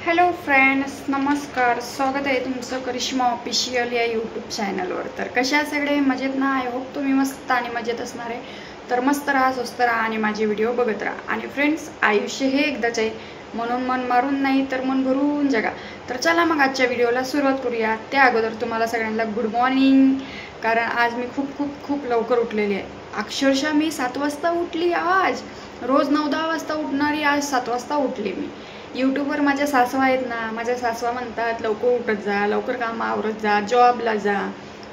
Hello friends, नमस्कार. स्वागत आहे तुमचं करिश्मा ऑफिशियल या यूट्यूब चॅनलवर. तर कशा सगळे मजेत ना? आय होप तुम्ही मस्त आणि मजेत असणार आहे. तर मस्त राहा, स्वस्त राहा आणि माझे व्हिडिओ बघत राहा. आणि फ्रेंड्स, आयुष्य हे एकदाच आहे, म्हणून मन मारून नाही तर मन भरून जगा. तर चला मग आजच्या व्हिडिओला सुरुवात करूया. त्या अगोदर तुम्हाला सगळ्यांना गुड मॉर्निंग, कारण आज मी खूप खूप खूप लवकर उठलेली आहे. अक्षरशः मी 7 वाजता उठली आज. रोज 9-10 वाजता उठणारी आज 7 वाजता उठली मी. यूट्यूबवर माझ्या सासवा आहेत ना, माझ्या सासवा म्हणतात लवकर उठत जा, लवकर काम आवरत जा, जॉबला जा.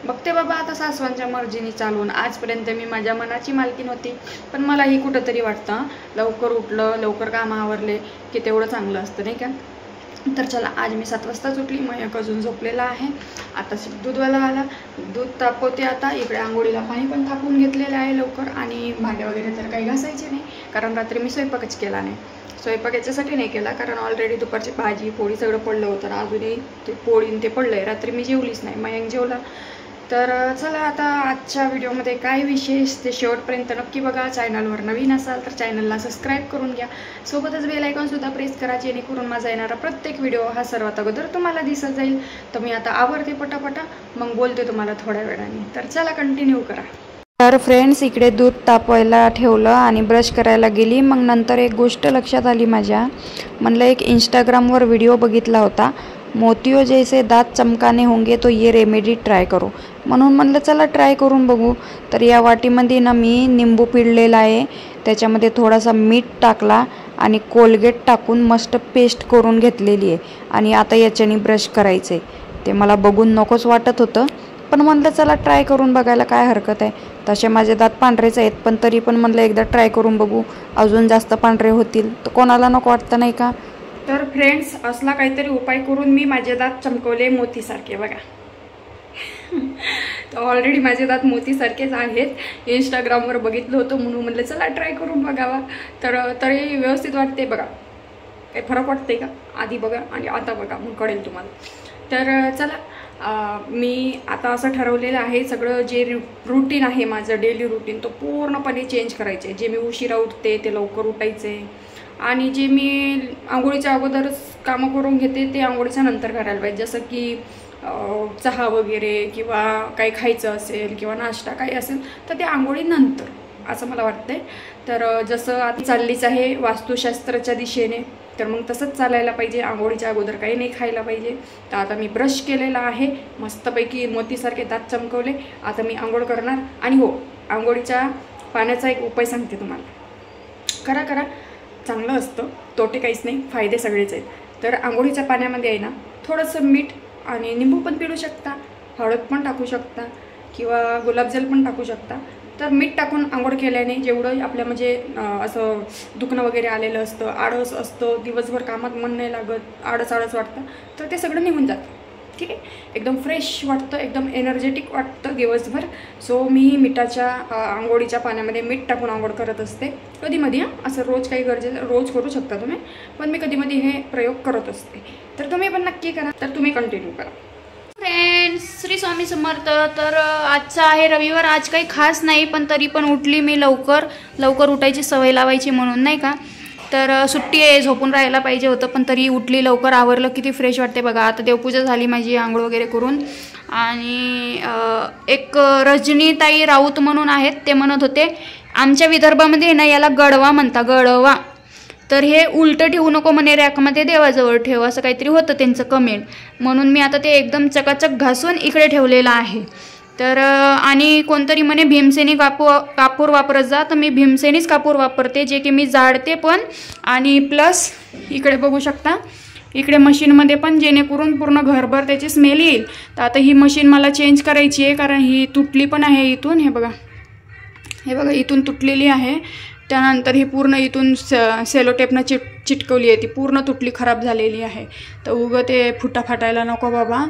बघते बाबा आता सासवांच्या मर्जीने चालून. आजपर्यंत मी माझ्या मनाची मालकीन होती, पण मलाही कुठंतरी वाटतं लवकर उठलं, लवकर काम आवरले की तेवढं चांगलं असतं, नाही का? तर चला, आज मी 7 वाजताच उठली. मयक अजून झोपलेला आहे. आता दूधवाला आला, दूध तापवते. आता इकडे आंघोळीला पाणी पण तापवून घेतलेलं आहे लवकर. आणि भांडे वगैरे तर काही घासायचे नाही, कारण रात्री मी स्वयंपाकच केला नाही. स्वयंपाक याच्यासाठी नाही केला कारण ऑलरेडी दुपारची भाजी पोळी सगळं पडलं होतं. अजूनही ते पोळी ते पडलं आहे. रात्री मी जेवलीच नाही, मयंक जेवला. तर चला, आता आजच्या व्हिडिओमध्ये काय विशेष ते शेवटपर्यंत नक्की बघा. चॅनलवर नवीन असाल तर चॅनलला सबस्क्राईब करून घ्या. सोबतच बेल आयकॉनसुद्धा प्रेस करा, जेणेकरून माझा येणारा प्रत्येक व्हिडिओ हा सर्वात अगोदर तुम्हाला दिसत जाईल. तर मी आता आवरते पटापटा, मग बोलते तुम्हाला थोड्या वेळाने. तर चला, कंटिन्यू करा. तर फ्रेंड्स, इकडे दूध तापवायला ठेवलं आणि ब्रश करायला गेली. मग नंतर एक गोष्ट लक्षात आली माझ्या. म्हणलं एक इंस्टाग्रामवर व्हिडिओ बघितला होता, मोतियों जैसे दात चमकाने होंगे तो ये रेमेडी ट्राय करो. म्हणून म्हणलं चला ट्राय करून बघू. तर या वाटीमध्ये ना मी निंबू पिळलेला आहे, त्याच्यामध्ये थोडासा मीठ टाकला आणि कोलगेट टाकून मस्त पेस्ट करून घेतलेली आहे. आणि आता याच्याने ब्रश करायचं आहे. ते मला बघून नकोच वाटत होतं, पण म्हणलं चला ट्राय करून बघायला काय हरकत आहे. तसे माझे दात पांढरेच आहेत, पण तरी पण म्हणलं एकदा ट्राय करून बघू, अजून जास्त पांढरे होतील तर कोणाला नको वाटतं, नाही का? तर फ्रेंड्स, असला काहीतरी उपाय करून मी माझे दात चमकवले मोतीसारखे बघा. तर ऑलरेडी माझे दात मोतीसारखेच आहेत. इंस्टाग्रामवर बघितलं होतं म्हणून म्हणलं चला ट्राय करून बघावा. तर तरी व्यवस्थित वाटते बघा. काही फरक वाटते का? आधी बघा आणि आता बघा, मग कळेल तुम्हाला. तर चला, मी आता असं ठरवलेलं आहे, सगळं जे रुटीन आहे माझं डेली रुटीन तो पूर्णपणे चेंज करायचं आहे. जे मी उशिरा उठते ते लवकर उठायचे, आणि जे मी आंघोळीच्या अगोदरच कामं करून घेते ते आंघोळीच्या नंतर करायला पाहिजे. जसं की चहा वगैरे किंवा काही खायचं असेल किंवा नाश्ता काही असेल तर ते आंघोळीनंतर, असं मला वाटतंय. तर जसं आता चाललीच आहे वास्तुशास्त्राच्या दिशेने, तर मग तसंच चालायला पाहिजे. आंघोळीच्या अगोदर काही नाही खायला पाहिजे. तर आता मी ब्रश केलेला आहे, मस्तपैकी मोतीसारखे दात चमकवले. आता मी आंघोळ करणार. आणि हो, आंघोळीच्या पाण्याचा एक उपाय सांगते तुम्हाला. करा करा, चांगलं असतं, तोटे काहीच नाही, फायदे सगळेच आहेत. तर आंघोळीच्या पाण्यामध्ये आहे ना थोडंसं मीठ आणि निंबू पण पिळू शकता, हळद पण टाकू शकता किंवा गुलाबजल पण टाकू शकता. तर मीठ टाकून आंघोळ केल्याने जेवढं आपल्या म्हणजे असं दुखणं वगैरे आलेलं असतं, आळस असतं, दिवसभर कामात मन नाही लागत, आळस वाटतं, तर ते सगळं निघून जातं. ठीक आहे, एकदम फ्रेश वाटतं, एकदम एनर्जेटिक वाटतं दिवसभर. सो मी मिठाच्या आंघोळीच्या पाण्यामध्ये मीठ टाकून आंघोळ करत असते कधीमध्ये. असं रोज काही गरजेचं रोज करू शकता तुम्ही, पण मी कधीमध्ये हे प्रयोग करत असते. तर तुम्ही पण नक्की करा. तर तुम्ही कंटिन्यू करा. फ्रेंड्स, श्री स्वामी समर्थ. तर आजचा आहे रविवार. आज काही खास नाही, पण तरी पण उठली मी लवकर उठायची सवय लावायची म्हणून, नाही का? तर सुट्टी आहे, झोपून राहायला पाहिजे होतं, पण तरी उठली लवकर, आवरलं, किती फ्रेश वाटते बघा. आता देवपूजा झाली माझी आंघोळ वगैरे करून. आणि एक रजनीताई राऊत म्हणून आहेत, ते म्हणत होते आमच्या विदर्भामध्ये ना याला गडवा म्हणता, गडवा. तर हे उलटं ठेवू नको म्हणे, रॅकमध्ये देवाजवळ ठेव, असं काहीतरी होतं त्यांचं कमेंट. म्हणून मी आता ते एकदम चकाचक घासून इकडे ठेवलेलं आहे. तर आणि कोणतरी म्हणे भीमसेनी कापूर वापरत जा, तर मी भीमसेनीच कापूर वापरते, जे की मी जाळते पण. आणि प्लस इकडे बघू शकता, इकडे मशीनमध्ये पण, जेणेकरून पूर्ण घरभर त्याची स्मेल येईल. तर आता ही मशीन मला चेंज करायची आहे, कारण ही तुटली पण आहे इथून. हे बघा इथून तुटलेली आहे. त्यानंतर ही पूर्ण इथून सेलोटेपनं चिटकवली आहे, ती पूर्ण तुटली, खराब झालेली आहे. तर उगं ते फुटा फाटायला नको बाबा,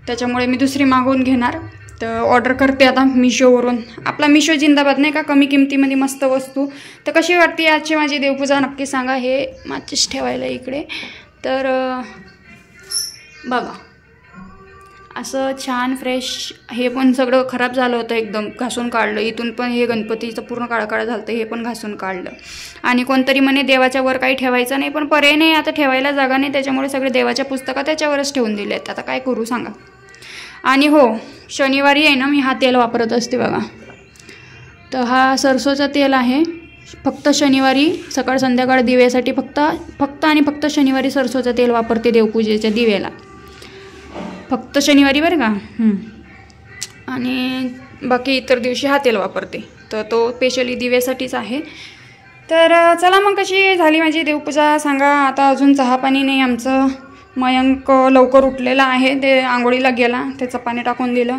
त्याच्यामुळे मी दुसरी मागवून घेणार. तर ऑर्डर करते आता मिशोवरून. आपला मिशो जिंदाबाद, नाही का? कमी किमतीमध्ये मस्त वस्तू. तर कशी वाटते आजची माझी देवपूजा नक्की सांगा. हे माचीस ठेवायला इकडे. तर बघा, असं छान फ्रेश. हे पण सगळं खराब झालं होतं, एकदम घासून काढलं. इथून पण हे गणपतीचं पूर्ण काळं काळं झालं होतं, हे पण घासून काढलं. आणि कोणतरी म्हणे देवाच्या वर काही ठेवायचं नाही, पण पर्याय नाही, आता ठेवायला जागा नाही, त्याच्यामुळे सगळे देवाच्या पुस्तकं त्याच्यावरच ठेवून दिले आहेत. आता काय करू सांगा. आणि हो, शनिवारी आहे ना मी हा तेल वापरत असते बघा. तर हा सरसोचं तेल आहे. फक्त शनिवारी सकाळ संध्याकाळ दिव्यासाठी फक्त आणि फक्त शनिवारी सरसोचं तेल वापरते देवपूजेच्या दिव्याला. फक्त शनिवारी बरं का. आणि बाकी इतर दिवशी हा तेल वापरते. तर तो स्पेशली दिव्यासाठीच आहे. तर चला मग कशी झाली माझी देवपूजा सांगा. आता अजून चहा पाणी नाही आमचं. मयंक लवकर उठलेला आहे, ते आंघोळीला गेला, त्याचं पाणी टाकून दिलं.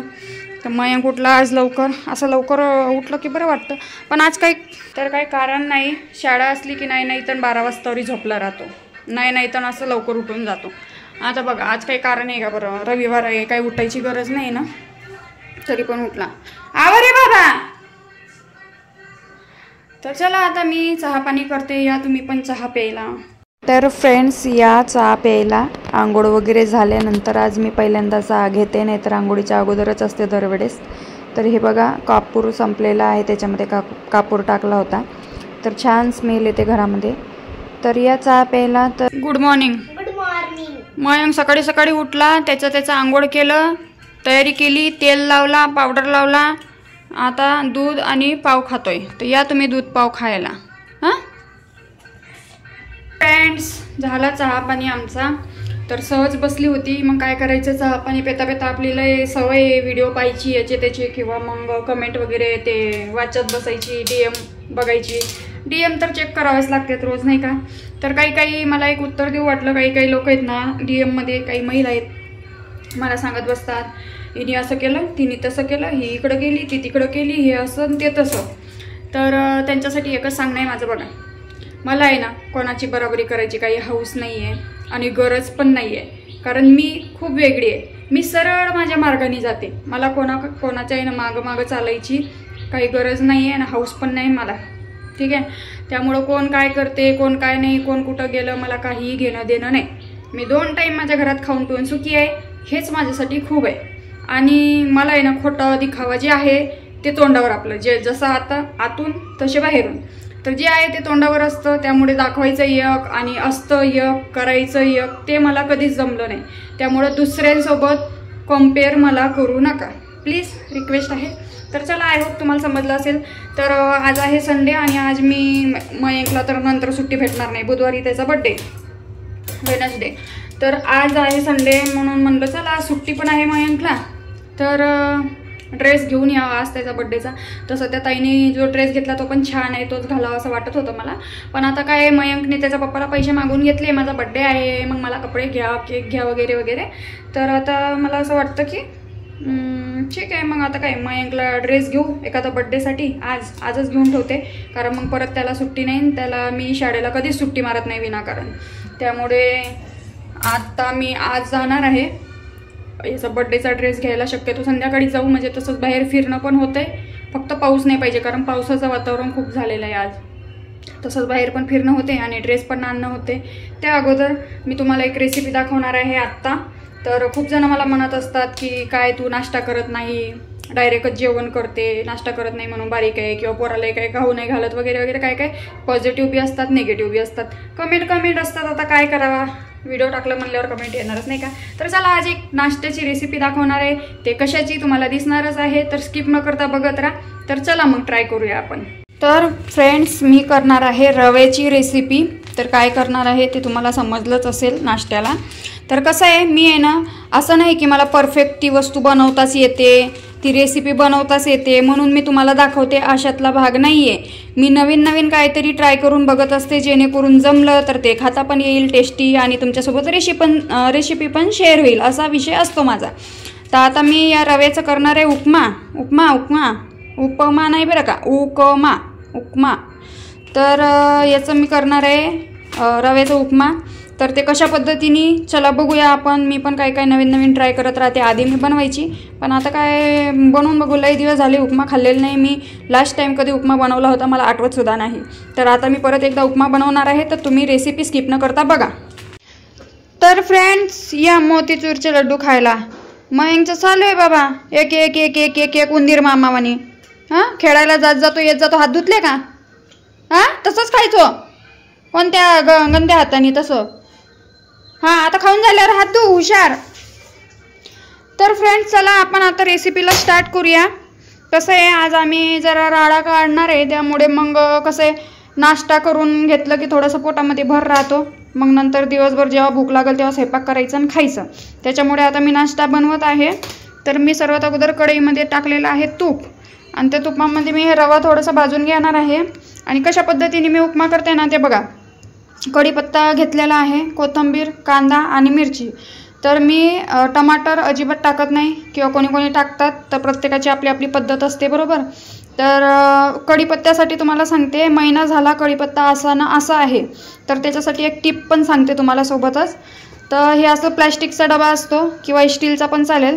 तर मयंक उठला आज लवकर. असं लवकर उठलं की बरं वाटतं. पण आज काही कारण नाही. शाळा असली की नाही तर 12 वाजतावरी झोपला राहतो. नाही तर असं लवकर उठून जातो. आता बघा आज काही कारण आहे का बरं. रविवार आहे, काही उठायची गरज नाही ना, तरी पण उठला. आवर रे बाबा. तर चला आता मी चहा पाणी करते, या तुम्ही पण चहा प्यायला. तर फ्रेंड्स या चहा प्यायला. आंघोळ वगैरे झाल्यानंतर आज मी पहिल्यांदा चहा घेते, नाहीतर आंघोळीच्या अगोदरच असते दरवेळेस. तर हे बघा कापूर संपलेला आहे, त्याच्यामध्ये कापूर टाकला होता. तर छान स्मेल येते घरामध्ये. तर या चहा प्यायला. तर गुड मॉर्निंग. मयंक सकाळी सकाळी उठला, त्याचं आंघोळ केलं, तयारी केली, तेल लावला, पावडर लावला. आता दूध आणि पाव खातोय. तर या तुम्ही दूध पाव खायला. हां फ्रेंड्स, झाला चहा पाणी आमचा. तर सहज बसली होती, मग काय करायचं, चहा पाणी पेता पेता आपली लय सवय व्हिडिओ पाहायची याचे त्याचे, किंवा मग कमेंट वगैरे ते वाचत बसायची, DM बघायची. DM तर चेक करावेच लागतात रोज नाही का. तर काही मला एक उत्तर देऊ वाटलं. काही लोक आहेत ना DM मध्ये, काही महिला आहेत मला सांगत बसतात, हिने असं केलं, तिने तसं केलं, ही इकडं गेली, ती तिकडं केली, हे असं ते तसं. तर त्यांच्यासाठी एकच सांगणं आहे माझं. बघा मला आहे ना कोणाची बराबरी करायची काही हौस नाही आहे आणि गरज पण नाही आहे. कारण मी खूप वेगळी आहे. मी सरळ माझ्या मार्गाने जाते. मला कोणाच्या आहे ना मागं चालायची काही गरज नाही आहे ना हौस पण नाही मला. ठीक आहे. त्यामुळं कोण काय करते, कोण काय नाही, कोण कुठं गेलं, मला काहीही घेणं देणं नाही. मी 2 टाईम माझ्या घरात खाऊन पिऊन सुखी आहे. हेच माझ्यासाठी खूप आहे. आणि मला आहे ना खोटं दिखावा जे आहे ते तोंडावर, आपलं जे जसं आता आतून तसे बाहेरून, तर जे आहे ते तोंडावर असतं. त्यामुळे दाखवायचं एक आणि असतं एक, करायचं एक, ते मला कधीच जमलं नाही. त्यामुळं दुसऱ्यांसोबत कम्पेअर मला करू नका प्लीज, रिक्वेस्ट आहे. तर चला, आय होप तुम्हाला समजलं असेल. तर आज आहे संडे आणि आज मी मयंकला तर नंतर सुट्टी भेटणार नाही. बुधवारी त्याचा बड्डे, वेडनेसडे. तर आज आहे संडे म्हणून म्हणलं चला सुट्टी पण आहे मयंकला, तर ड्रेस घेऊन यावा आज त्याचा बड्डेचा. तसं त्या ताईने जो ड्रेस घेतला तो पण छान आहे, तोच घालावा असं वाटत होतं मला. पण आता काय, मयंकने त्याच्या पप्पाला पैसे मागून घेतले, माझा बड्डे आहे, मग मला कपडे घ्या, केक घ्या वगैरे वगैरे. तर आता मला असं वाटतं की ठीक आहे, मग आता काय मयंकला ड्रेस घेऊ एखादा बड्डेसाठी. आजच घेऊन ठेवते, कारण मग परत त्याला सुट्टी नाही. त्याला मी शाळेला कधीच सुट्टी मारत नाही विनाकारण. त्यामुळे आता मी आज जाणार आहे याचा बड्डेचा ड्रेस घ्यायला. शक्यतो संध्याकाळी जाऊ, म्हणजे तसंच बाहेर फिरणं पण होतंय. फक्त पाऊस नाही पाहिजे, कारण पावसाचं वातावरण खूप झालेलं आहे आज. तसंच बाहेर पण फिरणं होते आणि ड्रेस पण आणणं होते. त्या अगोदर मी तुम्हाला एक रेसिपी दाखवणार आहे आत्ता. तर खूप जण मला म्हणत असतात की काय तू नाश्ता करत नाही, डायरेक्टच जेवण करते, नाश्ता करत नाही म्हणून बारीक आहे, किंवा पोराला काही खाऊ नाही घालत वगैरे वगैरे. काय पॉझिटिव्ह बी असतात, निगेटिव्ह बी असतात, कमेंट असतात. आता काय करावा, व्हिडिओ टाकलं म्हणल्यावर कमेंट येणारच नाही का. तर चला, आज एक नाश्त्याची रेसिपी दाखवणार आहे. ते कशाची तुम्हाला दिसणारच आहे, तर स्किप न करता बघत राहा. तर चला मग ट्राय करूया आपण. तर फ्रेंड्स, मी करणार आहे रव्याची रेसिपी. तर काय करणार आहे ते तुम्हाला समजलंच असेल नाश्त्याला. तर कसं आहे, मी आहे ना असं नाही की मला परफेक्ट ती वस्तू बनवताच येते, ती रेसिपी बनवताच येते म्हणून मी तुम्हाला दाखवते, अशातला भाग नाही आहे. मी नवीन काहीतरी ट्राय करून बघत असते, जेणेकरून जमलं तर ते खाता पण येईल टेस्टी, आणि तुमच्यासोबत रेसिपी पण शेअर होईल, असा विषय असतो माझा. तर आता मी या रव्याचं करणार आहे उपमा नाही बरं का, उपमा. तर याचं मी करणार आहे रव्याचा उपमा. तर ते कशा पद्धतीने, चला बघूया आपण. मी पण काय नवीन ट्राय करत राहते. आधी मी बनवायची, पण आता काय बनवून बघू. लई दिवस झाले उपमा खाल्लेला नाही मी. लास्ट टाईम कधी उपमा बनवला होता मला आठवतसुद्धा नाही. तर आता मी परत एकदा उपमा बनवणार आहे, तर तुम्ही रेसिपी स्किप न करता बघा. तर फ्रेंड्स, या मोतीचूरचे लड्डू खायला. मयंकचं चालू आहे बाबा, एक एक एक एक एक एक उंदीर मामावानी. हां, खेळायला जात जातो येत जातो. हात धुतले का? हां, तसंच खायचो कोणत्या गंद्या हाताने तसं. हां, आता खाऊन झाल्यावर हात धु, हुशार. तर फ्रेंड्स, चला आपण आता रेसिपीला स्टार्ट करूया. कसं आहे, आज आम्ही जरा राडा काढणार आहे, त्यामुळे मग कसं आहे, नाश्ता करून घेतलं की थोडंसं पोटामध्ये भर राहतो. मग नंतर दिवसभर जेव्हा भूक लागेल तेव्हा स्वयंपाक करायचं आणि खायचं. त्याच्यामुळे आता मी नाश्ता बनवत आहे. तर मी सर्वात अगोदर कढईमध्ये टाकलेलं आहे तूप, आणि त्या तुपामध्ये मी रवा थोडासा भाजून घेणार आहे. आणि कशा पद्धतीने मी उपमा करते ना ते बघा. कढीपत्ता घेतलेला आहे, कोथिंबीर, कांदा आणि मिरची. तर मी टमाटर अजिबात टाकत नाही, किंवा कोणी कोणी टाकतात, तर प्रत्येकाची आपली आपली पद्धत असते, बरोबर. तर कढीपत्त्यासाठी तुम्हाला सांगते, महिना झाला कढीपत्ता असा आहे, तर त्याच्यासाठी एक टिप पण सांगते तुम्हाला सोबतच. तर हे असं प्लॅस्टिकचा डबा असतो किंवा स्टीलचा पण चालेल.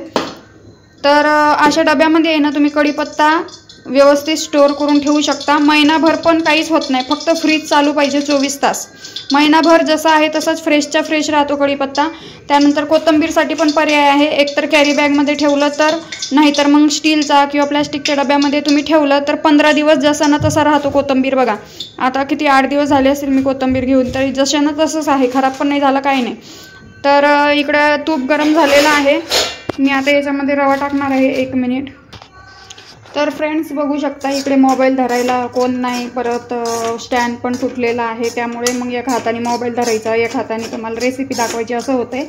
तर अशा डब्यामध्ये आहे ना तुम्ही कढीपत्ता व्यवस्थित स्टोअर करून ठेवू शकता. महिनाभर पण काहीच होत नाही, फक्त फ्रीज चालू पाहिजे 24 तास. महिनाभर जसा आहे तसाच फ्रेशच्या फ्रेश राहतो कढीपत्ता. त्यानंतर कोथिंबीरसाठी पण पर्याय आहे, एकतर कॅरी बॅगमध्ये ठेवलं तर, नाहीतर मग स्टीलचा किंवा प्लॅस्टिकच्या डब्यामध्ये तुम्ही ठेवलं तर 15 दिवस जसा ना तसा राहतो कोथिंबीर. बघा आता किती 8 दिवस झाले असेल मी कोथिंबीर घेऊन, तरी जशा ना तसंच आहे, खराब पण नाही झालं, काही नाही. तर इकडं तूप गरम झालेलं आहे. मी आता याच्यामध्ये रवा टाकणार आहे. 1 मिनिट. तर फ्रेंड्स, बघू शकता इकडे मोबाईल धरायला कोण नाही, परत स्टँड पण तुटलेला आहे, त्यामुळे मग एक हाताने मोबाईल धरायचा, एक हाताने तुम्हाला रेसिपी दाखवायची, असं होतं आहे.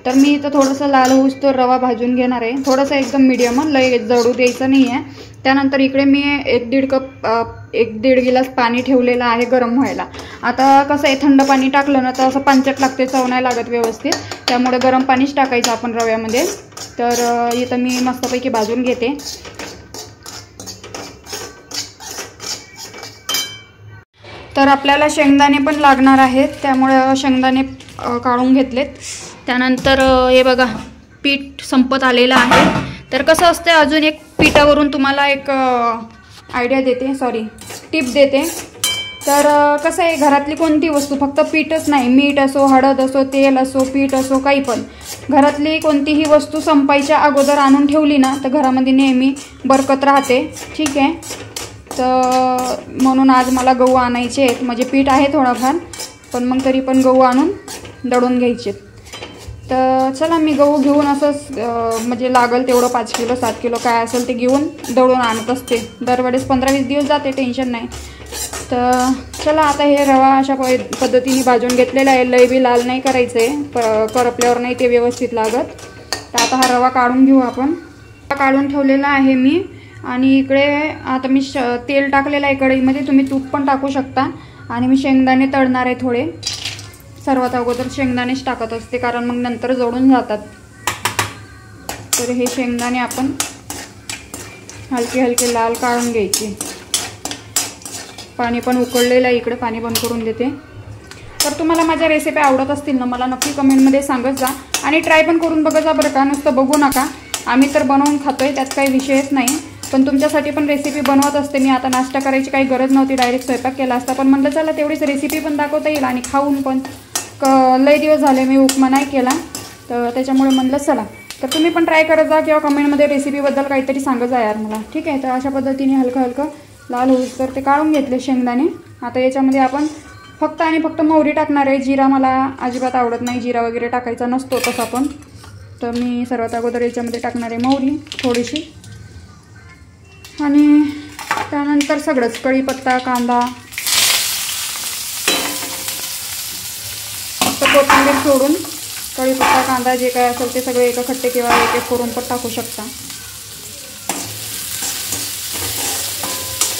तर मी इथं थोडंसं लाल होऊस तो रवा भाजून घेणार आहे, थोडंसं एकदम मीडियम, लय जळू द्यायचं नाही आहे. त्यानंतर इकडे मी 1-1.5 गिलास पाणी ठेवलेलं आहे गरम व्हायला. आता कसं आहे, थंड पाणी टाकलं ना तर असं पांचट लागते, चव नाही लागत व्यवस्थित, त्यामुळे गरम पाणीच टाकायचं आपण रव्यामध्ये. तर इथं मी मस्तपैकी भाजून घेते. तर आपल्याला शेंगदाणे पण लागणार आहेत, त्यामुळे शेंगदाणे काढून घेतलेत. त्यानंतर हे बघा, पीठ संपत आलेलं आहे. तर कसं असतं, अजून एक पीठावरून तुम्हाला एक आयडिया देते, टिप देते. तर कसं आहे, घरातली कोणती वस्तू, फक्त पीठच नाही, मीठ असो, हळद असो, तेल असो, पीठ असो, काही पण, घरातली कोणतीही वस्तू संपायच्या अगोदर आणून ठेवली ना तर घरामध्ये नेहमी बरकत राहते. ठीक आहे. तर म्हणून आज मला गहू आणायचे आहेत, म्हणजे पीठ आहे थोडाफार, पण मग तरी पण गहू आणून दळून घ्यायचे. तर चला, मी गहू घेऊन असंच म्हणजे लागल तेवढं 5 किलो 7 किलो काय असेल ते घेऊन दळून आणत असते. दरवेळेस 15-20 दिवस जाते, टेन्शन नाही. तर चला, आता हे रवा अशा पद्धतीने भाजून घेतलेला आहे. लय बी लाल नाही करायचं आहे, करपल्यावर नाही ते व्यवस्थित लागत. तर आता हा रवा काढून घेऊ आपण. काढून ठेवलेला आहे मी. आणि इकडे आता मी तेल टाकलेलं आहे कढईमध्ये, तुम्ही तूप पण टाकू शकता. आणि मी शेंगदाणे तळणार आहे थोडे. सर्वात अगोदर शेंगदाणेच टाकत असते, कारण मग नंतर जळून जातात. तर हे शेंगदाणे आपण हलके हलके लाल काढून घ्यायचे. पाणी पण उकळलेलं आहे, इकडे पाणी बंद करून देते. तर तुम्हाला माझ्या रेसिपी आवडत असतील ना, मला नक्की कमेंटमध्ये सांगत जा. आणि ट्राय पण करून बघत जा बरं का, नुसतं बघू नका. आम्ही तर बनवून खातोय, त्यात काही विषयच नाही, पण तुमच्यासाठी पण रेसिपी बनवत असते मी. आता नाश्ता करायची काही गरज नव्हती, डायरेक्ट स्वयंपाक केला असता, पण म्हटलं चला तेवढीच रेसिपी पण दाखवता येईल आणि खाऊन पण. लय दिवस झाले मी उपमा नाही केला, तर त्याच्यामुळे म्हटलं चला. तर तुम्ही पण ट्राय करत जा, किंवा कमेंटमध्ये रेसिपीबद्दल काहीतरी सांगत जा यार मला. ठीक आहे. तर अशा पद्धतीने हलकं हलकं लाल होऊस तर ते काढून घेतले शेंगदाणे. आता याच्यामध्ये आपण फक्त आणि फक्त मोहरी टाकणार आहे. जिरा मला अजिबात आवडत नाही, जिरा वगैरे टाकायचा नसतो तसा पण. तर मी सर्वात अगोदर याच्यामध्ये टाकणार आहे मोहरी थोडीशी, आणि त्यानंतर सगळंच कढीपत्ता, कांदा, फक्त कोथिंबीर सोडून कढीपत्ता, कांदा जे काय असेल ते सगळे एका खट्टे किंवा एक करून पण टाकू शकता.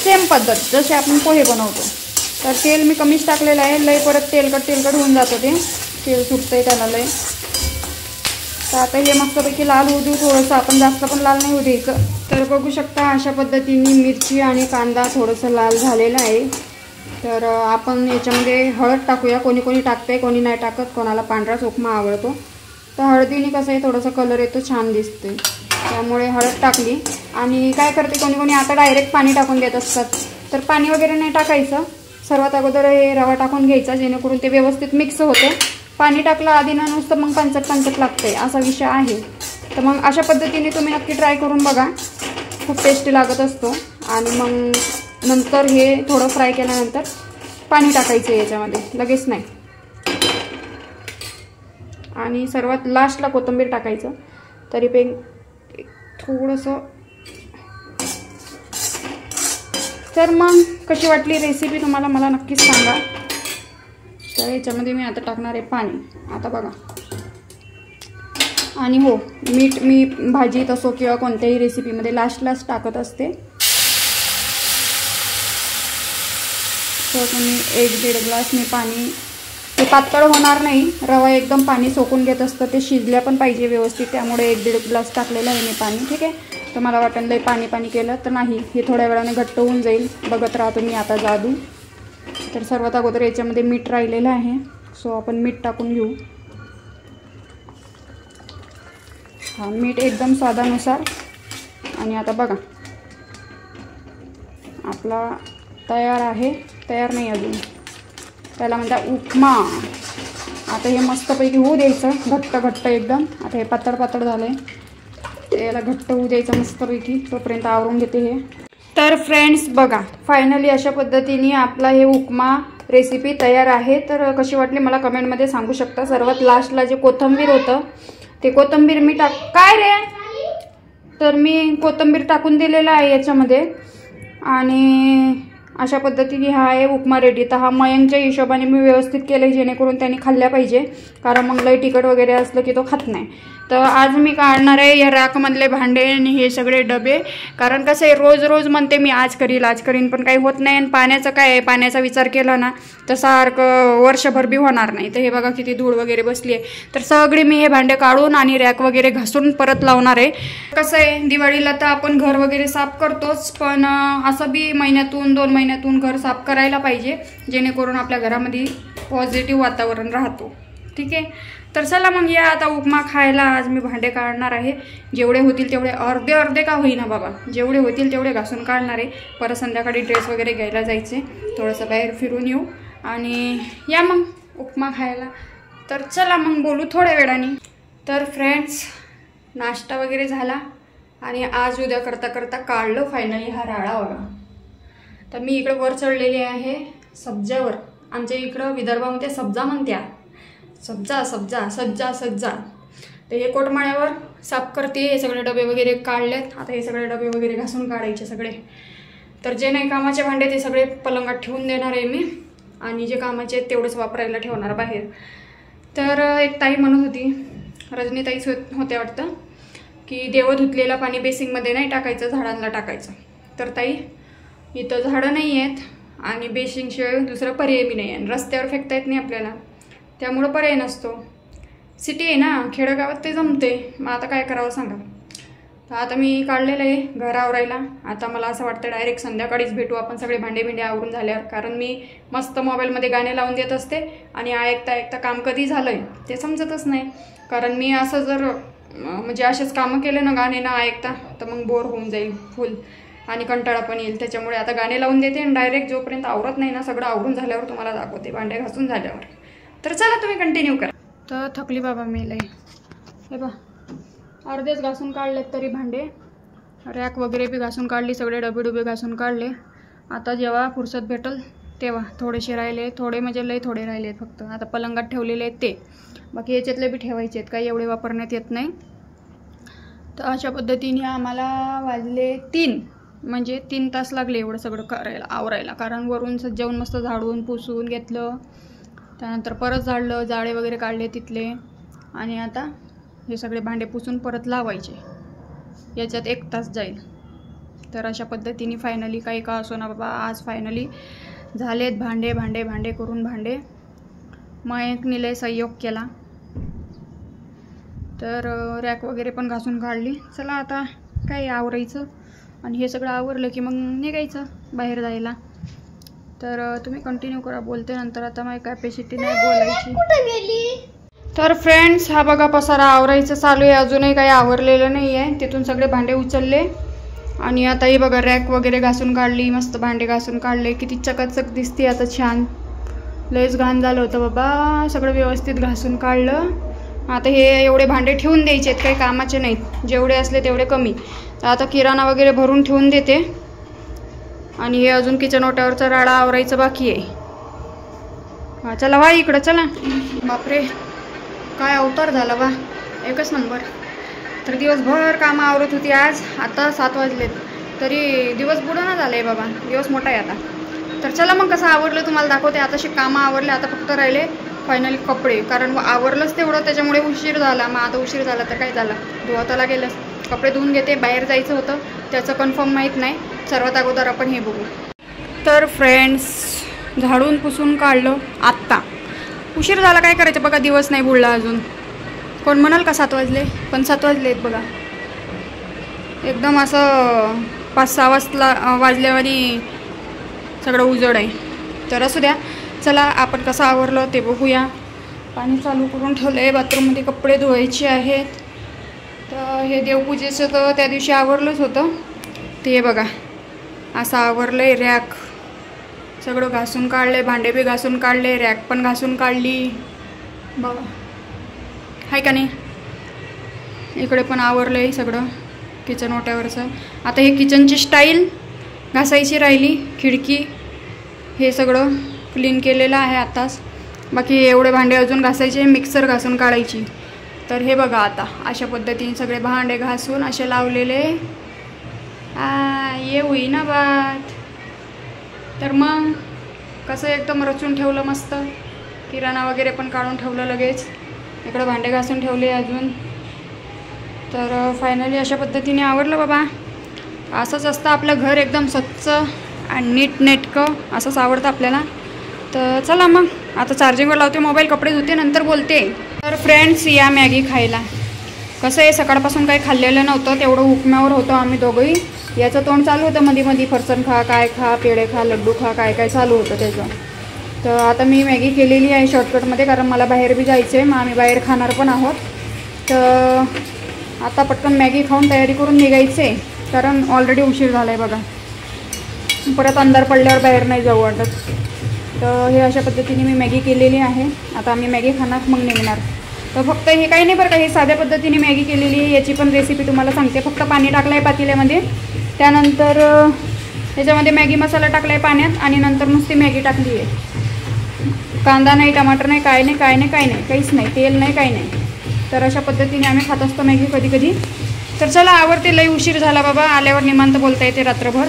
सेम पद्धत जसे आपण पोहे बनवतो. तर तेल मी कमीच टाकलेलं आहे, लय परत तेलकट होऊन जातं, ते तेल सुटतंय त्याला लय. तर आता हे मस्तपैकी लाल होऊ देऊ थोडंसं, आपण जास्त पण लाल नाही होऊ द्यायचं. तर बघू शकता अशा पद्धतीने मिरची आणि कांदा थोडंसं लाल झालेलं आहे. तर आपण याच्यामध्ये हळद टाकूया. कोणी कोणी टाकते, कोणी नाही टाकत, कोणाला पांढराच उपमा आवडतो. तर हळदीने कसं आहे थोडासा कलर येतो, छान दिसते, त्यामुळे हळद टाकली. आणि काय करते कोणी कोणी आता डायरेक्ट पाणी टाकून देत असतात, तर पाणी वगैरे नाही टाकायचं. सर्वात अगोदर हे रवा टाकून घ्यायचा, जेणेकरून ते व्यवस्थित मिक्स होते. पाणी टाकलं आधी ना नुसतं मग पंचट लागतंय, असा विषय आहे. तर मग अशा पद्धतीने तुम्ही नक्की ट्राय करून बघा, खूप टेस्टी लागत असतो. आणि मग नंतर हे थोडं फ्राय केल्यानंतर पाणी टाकायचं याच्यामध्ये, लगेच नाही. आणि सर्वात लास्टला कोथिंबीर टाकायचं. तरी पण थोडंसं. तर मग कशी वाटली रेसिपी तुम्हाला मला नक्कीच सांगा. तर याच्यामध्ये मी आता टाकणार आहे पाणी. आता बघा. आणि हो, मीठ मी भाजीत असो किंवा कोणत्याही रेसिपीमध्ये लास्ट टाकत असते. तर तुम्ही 1-1.5 ग्लास मी पाणी, ते पातळ होणार नाही, रवा एकदम पाणी सोकून घेत असतं, ते शिजल्या पण पाहिजे व्यवस्थित, त्यामुळे 1-1.5 ग्लास टाकलेलं आहे मी पाणी. ठीक आहे. तर मला वाटलं लई पाणी केलं तर नाही, हे थोड्या वेळाने घट्ट होऊन जाईल. बघत राहा तुम्ही आता जादू. तर सर्वात अगोदर याच्यामध्ये मीठ राहिलेलं आहे, सो आपण मीठ टाकून घेऊ. हा, मीठ एकदम स्वादानुसार. आणि आता बघा आपला तयार आहे. तयार नाही अजून, त्याला म्हणतात उपमा. आता हे मस्तपैकी होऊ द्यायचं, घट्ट एकदम. आता हे पातळ झालं आहे, याला घट्ट होऊ द्यायचं मस्तपैकी. तोपर्यंत आवरून घेते हे. तर फ्रेंड्स बघा, फायनली अशा पद्धतीने आपला हे उपमा रेसिपी तयार आहे. तर कशी वाटली मला कमेंटमध्ये सांगू शकता. सर्वात लास्टला जे कोथिंबीर होतं ते कोथिंबीर मी काय रे, तर मी कोथिंबीर टाकून दिलेलं आहे याच्यामध्ये. आणि अशा पद्धतीने हा आहे उपमा रेडी. तर हा मयंकच्या हिशोबाने मी व्यवस्थित केलं, जेणेकरून त्यांनी खाल्ल्या पाहिजे, कारण मग लई तिखट वगैरे असलं की तो खात नाही. तर आज मी काढणार आहे या रॅकमधले भांडे आणि हे सगळे डबे, कारण कसं आहे रोज म्हणते मी आज करीन, पण काही होत नाही. आणि पाण्याचं काय आहे, पाण्याचा विचार केला ना तर सारखं वर्षभर बी होणार नाही. तर हे बघा किती धूळ वगैरे बसली आहे. तर सगळे मी हे भांडे काढून आणि रॅक वगैरे घासून परत लावणार आहे. कसं आहे, दिवाळीला तर आपण घर वगैरे साफ करतोच, पण असं बी महिन्यातून 2 महिन्यातून घर साफ करायला पाहिजे, जेणेकरून आपल्या घरामध्ये पॉझिटिव्ह वातावरण राहतो. ठीक आहे. तर चला मग या आता उपमा खायला. आज मी भांडे काढणार आहे, जेवढे होतील तेवढे, अर्धे का होईना बाबा, जेवढे होतील तेवढे घासून काढणार आहे. परत संध्याकाळी ड्रेस वगैरे घ्यायला जायचे, थोडंसं बाहेर फिरून येऊ आणि या मग उपमा खायला. तर चला मग बोलू थोड्या वेळाने. तर फ्रेंड्स नाश्ता वगैरे झाला आणि आज उद्या करता काढलं फायनली हा राळा बघा. तर मी इकडं वर चढलेली आहे सब्जावर. आमच्या इकडं विदर्भामध्ये सब्जा म्हणत्या, सज्जा. तर हे कोटमाळ्यावर साफ करते. हे सगळे डबे वगैरे काढलेत. आता हे सगळे डबे वगैरे घासून काढायचे सगळे. तर जे नाही कामाचे भांडे ते सगळे पलंगात ठेवून देणार आहे मी, आणि जे कामाचे आहेत तेवढंच वापरायला ठेवणार बाहेर. तर एक ताई म्हणत होती, रजनीताईच होत्या वाटतं, की देव धुतलेलं पाणी बेसिंगमध्ये नाही टाकायचं, झाडांना टाकायचं. तर ताई इथं झाडं नाही आहेत आणि बेसिंगशिवाय दुसरं पर्याय बी नाही आहे. रस्त्यावर फेकता येत नाही आपल्याला, त्यामुळं पर्याय नसतो. सिटी आहे ना, खेडेगावात ते जमते. मग आता काय करावं सांगा. तर आता मी काढलेलं आहे घर आवरायला. आता मला असं वाटतं डायरेक्ट संध्याकाळीच भेटू आपण सगळे भांडे आवरून झाल्यावर, कारण मी मस्त मोबाईलमध्ये गाणे लावून देत असते आणि ऐकता काम कधी झालं आहे ते समजतच नाही. कारण मी असं जर म्हणजे असेच कामं केले ना गाणे ना ऐकता, तर मग बोर होऊन जाईल फुल आणि कंटाळा पण येईल. त्याच्यामुळे आता गाणे लावून देते आणि डायरेक्ट जोपर्यंत आवरत नाही ना, सगळं आवरून झाल्यावर तुम्हाला दाखवते, भांडे घासून झाल्यावर. तर चला तुम्ही कंटिन्यू करा. तर थकली बाबा मी लई. हे बा अर्धेच घासून काढलेत तरी भांडे, रॅक वगैरे बी घासून काढली, सगळे डबे घासून काढले. आता जेव्हा फुरसत भेटल तेव्हा थोडेसे राहिले, थोडे म्हणजे लई थोडे राहिले आहेत फक्त. आता पलंगात ठेवलेले आहेत ते, बाकी याच्यातले बी ठेवायचे आहेत, काही एवढे वापरण्यात येत नाही. तर अशा पद्धतीने आम्हाला वाजले 3, म्हणजे 3 तास लागले एवढं सगळं करायला आवरायला. कारण वरून सज्जावून मस्त झाडून पुसून घेतलं, त्यानंतर परत झाडलं, जाळे वगैरे काढले तिथले, आणि आता हे सगळे भांडे पुसून परत लावायचे. याच्यात 1 तास जाईल. तर अशा पद्धतीने फायनली काही का असो ना बाबा, आज फायनली झालेत भांडे करून भांडे. मयंकने लय सहयोग केला. तर रॅक वगैरे पण घासून काढली. चला आता काय आवरायचं, आणि हे सगळं आवरलं की मग निघायचं बाहेर जायला. तर तुम्ही कंटिन्यू करा, बोलते नंतर. आता माझी कॅपॅसिटी नाही बोलायची. तर फ्रेंड्स हा बघा पसारा आवरायचं चालू आहे, अजूनही काही आवरलेलं नाही आहे. तिथून सगळे भांडे उचलले आणि आता हे बघा रॅक वगैरे घासून काढली, मस्त भांडे घासून काढले. किती चकाचक दिसते आता, छान. लयच घाण झालं होतं बाबा, सगळं व्यवस्थित घासून काढलं आता हे एवढे भांडे ठेवून द्यायचे आहेत, काही कामाचे नाहीत, जेवढे असले तेवढे कमी. तर आता किराणा वगैरे भरून ठेवून देते. आणि हे अजून किचन ओट्यावरचा राडा आवरायचं बाकी आहे. हां चला वा इकडं चला. बापरे काय अवतार झाला बा, एकच नंबर. तर दिवसभर कामं आवरत होती आज. आता 7 वाजलेत तरी दिवस बुडून झालं आहे बाबा, दिवस मोठा आहे आता. तर चला मग कसं आवरलं तुम्हाला दाखवते. आता कामं आवरले, आता फक्त राहिले फायनली कपडे, कारण आवरलंच तेवढं त्याच्यामुळे उशीर झाला. मग आता उशीर झाला तर काय झालं, धुवायला लागेलच. कपडे धुवून घेते, बाहेर जायचं होतं त्याचं कन्फर्म माहीत नाही. सर्वात अगोदर आपण हे बघू. तर फ्रेंड्स झाडून पुसून काढलं आत्ता. उशीर झाला, काय करायचं बघा, दिवस नाही बुडला अजून. कोण म्हणाल का 7 वाजले, पण 7 वाजले आहेत बघा. एकदम असं 5-6 वाजल्यावानी सगळं उजड आहे. तर असू द्या, चला आपण कसं आवरलं ते बघूया. पाणी चालू करून ठेवलं आहे, बाथरूममध्ये कपडे धुवायचे आहेत. तर हे देवपूजेचं तर त्या दिवशी आवरलंच होतं. ते बघा असं आवरलं आहे. रॅक सगळं घासून काढले, भांडे बी घासून काढले, रॅक पण घासून काढली बघा, आहे का नाही. इकडे पण आवरलं आहे सगळं किचन ओट्यावरचं. आता हे किचनची स्टाईल घासायची राहिली, खिडकी हे सगळं क्लीन केलेलं आहे आताच. बाकी एवढे भांडे अजून घासायचे, मिक्सर घासून काढायची. तर हे बघा आता अशा पद्धतीने सगळे भांडे घासून असे लावलेले. ये होईना बात. तर मग कसं एकदम रचून ठेवलं मस्त. किराणा वगैरे पण काढून ठेवलं लगेच. इकडं भांडे घासून ठेवले अजून. तर फायनली अशा पद्धतीने आवरलं बाबा. असंच असतं आपलं घर, एकदम स्वच्छ आणि नीटनेटकं असंच आवडतं आपल्याला. तर चला मग आता चार्जिंगवर लावते मोबाईल, कपडे धुते, नंतर बोलते. तर फ्रेंड्स या मॅगी खायला. कसं आहे सकाळपासून काही खाल्लेलं नव्हतं, तेवढं हुकम्यावर होतं आम्ही दोघंही. याचं तोंड चालू होतं मध्ये फरसन खा, काय खा, पेढे खा, लड्डू खा, काय काय चालू होतं त्याचं. तर आता मी मॅगी केलेली आहे शॉर्टकटमध्ये, कारण मला बाहेर बी जायचं आहे. मग आम्ही बाहेर खाणार पण आहोत. तर आता पटकन मॅगी खाऊन तयारी करून निघायचे, कारण ऑलरेडी उशीर झाला आहे बघा. परत अंधार पडल्यावर बाहेर नाही जाऊ वाटत. तर हे अशा पद्धतीने मी मॅगी केलेली आहे. आता आम्ही मॅगी खाणार, मग निघणार. तर फक्त हे काही नाही बरं का, हे साध्या पद्धतीने मॅगी केलेली आहे. याची पण रेसिपी तुम्हाला सांगते. फक्त पाणी टाकलं आहे पातेल्यामध्ये, त्यानंतर त्याच्यामध्ये मॅगी मसाला टाकला आहे पाण्यात, आणि नंतर नुसती मॅगी टाकली आहे. कांदा नाही, टमाटर नाही, काय नाही, काय नाही, काय नाही, काहीच नाही, तेल नाही, काही नाही. तर अशा पद्धतीने आम्ही खात असतो मॅगी कधी कधी. तर चला आवडते. लई उशीर झाला बाबा, आल्यावर निवांत बोलता येते रात्रभर,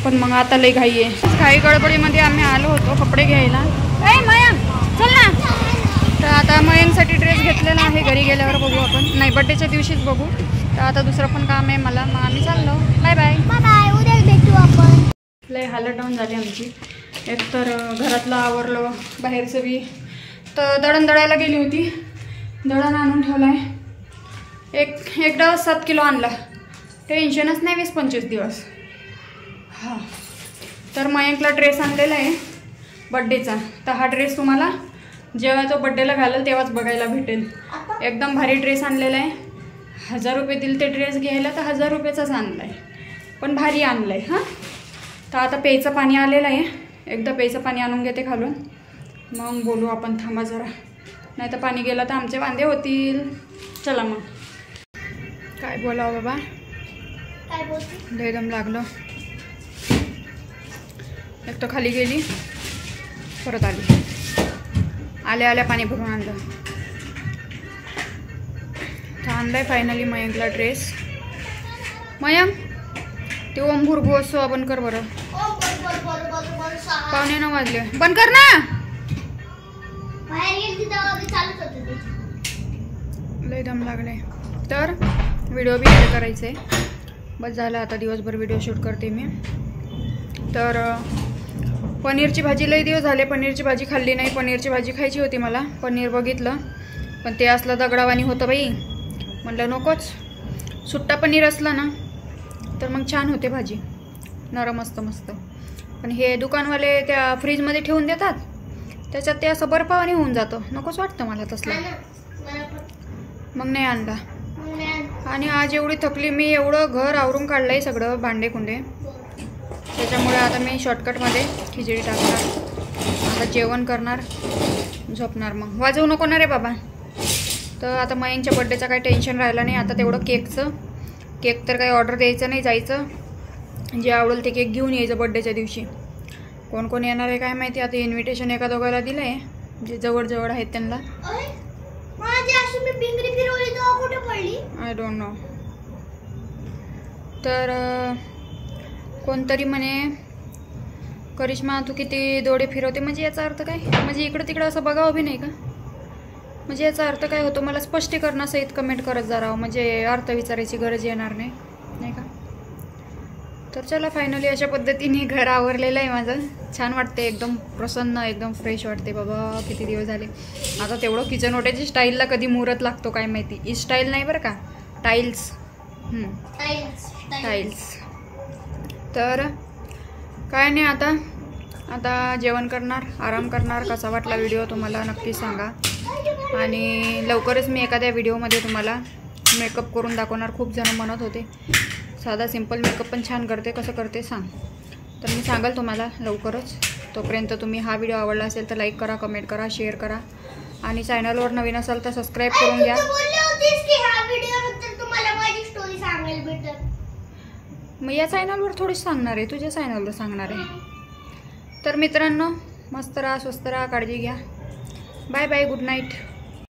पण मग आता लई घाई आहे. काही गडबडीमध्ये आम्ही आलो होतो कपडे घ्यायला. ए मयंक चल ना. तर आता मयंकसाठी ड्रेस घेतलेला आहे, घरी गेल्यावर बघू आपण, नाही बड्डेच्या दिवशीच बघू. तर आता दुसरं पण काम आहे मला, मग आम्ही चाललो. बाय बाय बाय, उद्या भेटू आपण. लई हालत डाऊन झाली आमची. एकतर घरातलं आवरलं, बाहेरचं बी. तर दळण दळायला गेली होती, दळण आणून ठेवलं आहे. एकदा 7 किलो आणला, टेन्शनच नाही 20-25 दिवस. हां तर मयंकला ड्रेस आणलेला आहे बड्डेचा. तर हा ड्रेस तुम्हाला जेव्हा तो बड्डेला घालेल तेव्हाच बघायला भेटेल. एकदम भारी ड्रेस आणलेला आहे. 1000 रुपये दिले ते ड्रेस घ्यायला, तर 1000 रुपयाचाच आणला आहे, पण भारी आणलं आहे. हां तर आता प्यायचं पाणी आलेलं आहे, एकदा प्यायचं पाणी आणून घेते खालून, मग बोलू आपण. थांबा जरा, नाही तर पाणी गेलं तर आमचे वांदे होतील. चला मग काय बोलावं बाबा, काय बोलते, लय दम लागलं. एक तर खाली गेली, परत आली, आल्या पाणी भरून आणलं. तर आणलाय फायनली मयंकला ड्रेस. मयंक ते ओम भुरभू असो बंद कर बरं, 9:15 वाजले, बंद कर ना. लय दम लागले. तर व्हिडिओ बी एडिट करायचं आहे, बस झालं आता. दिवसभर व्हिडिओ शूट करते मी. तर पनीरची भाजी लई दिवस झाले, पनीरची भाजी खाल्ली नाही. पनीरची भाजी खायची होती मला, पनीर बघितलं पण ते असलं दगडावानी होतं बाई, म्हणलं नकोच. सुट्टा पनीर असला ना तर मग छान होते भाजी, नरम असतं मस्त. पण हे दुकानवाले त्या फ्रीजमध्ये ठेवून देतात, त्याच्यात ते असं बर्फावानी होऊन जातं, नकोच वाटतं मला तसलं. मग नाही आणला. आणि आज एवढी थकली मी, एवढं घर आवरून काढलं आहे सगळं, भांडे कुंडे. त्याच्यामुळे आता मी शॉर्टकटमध्ये खिचडी टाकणार, आता जेवण करणार, झोपणार. मग वाजवू नको ना रे बाबा. तर आता मयंकच्या बड्डेचं काही टेन्शन राहिलं नाही. आता तेवढं केक तर काही ऑर्डर द्यायचं नाही, जायचं जे आवडेल ते केक घेऊन यायचं बड्डेच्या दिवशी. कोण कोण येणार आहे काय माहिती. आता इन्व्हिटेशन एका दोघाला दिलं आहे जे जवळ आहेत त्यांना. I don't know. तर कोणतरी म्हणे करिश्मा तू किती दोडे फिरवते, म्हणजे याचा अर्थ काय? म्हणजे इकडं तिकडं असं बघावं बी नाही का? म्हणजे याचा अर्थ काय होतो मला स्पष्टीकरणासहित कमेंट करत जा राव, म्हणजे अर्थ विचारायची गरज येणार नाही का? तर चला फायनली अशा पद्धतीने घर आवरलेलं आहे माझं. छान वाटते, एकदम प्रसन्न, एकदम फ्रेश वाटते. बाबा किती दिवस झाले. आता तेवढं किचन ओट्याची स्टाईलला कधी मुहूर्त लागतो काय माहिती. ही स्टाईल नाही बरं का, टाईल्स. तर काय नाही, आता जेवण करणार, आराम करणार. कसा वाटला व्हिडिओ तुम्हाला नक्की सांगा. आणि लवकरच मी एखाद्या व्हिडिओमध्ये तुम्हाला मेकअप करून दाखवणार. खूप जण म्हणत होते साधा सिंपल मेकअप पण छान करते, कसं करते सांग. तर मी सांगाल तुम्हाला लवकरच. तोपर्यंत तुम्ही हा व्हिडिओ आवडला असेल तर लाईक करा, कमेंट करा, शेअर करा. आणि चॅनलवर नवीन असाल तर सबस्क्राईब करून घ्या. मग या चॅनलवर थोडीच सांगणार आहे, तुझ्या चॅनलवर सांगणार आहे. तर मित्रांनो मस्त राहा, स्वस्त राहा, काळजी घ्या. Bye bye, good night.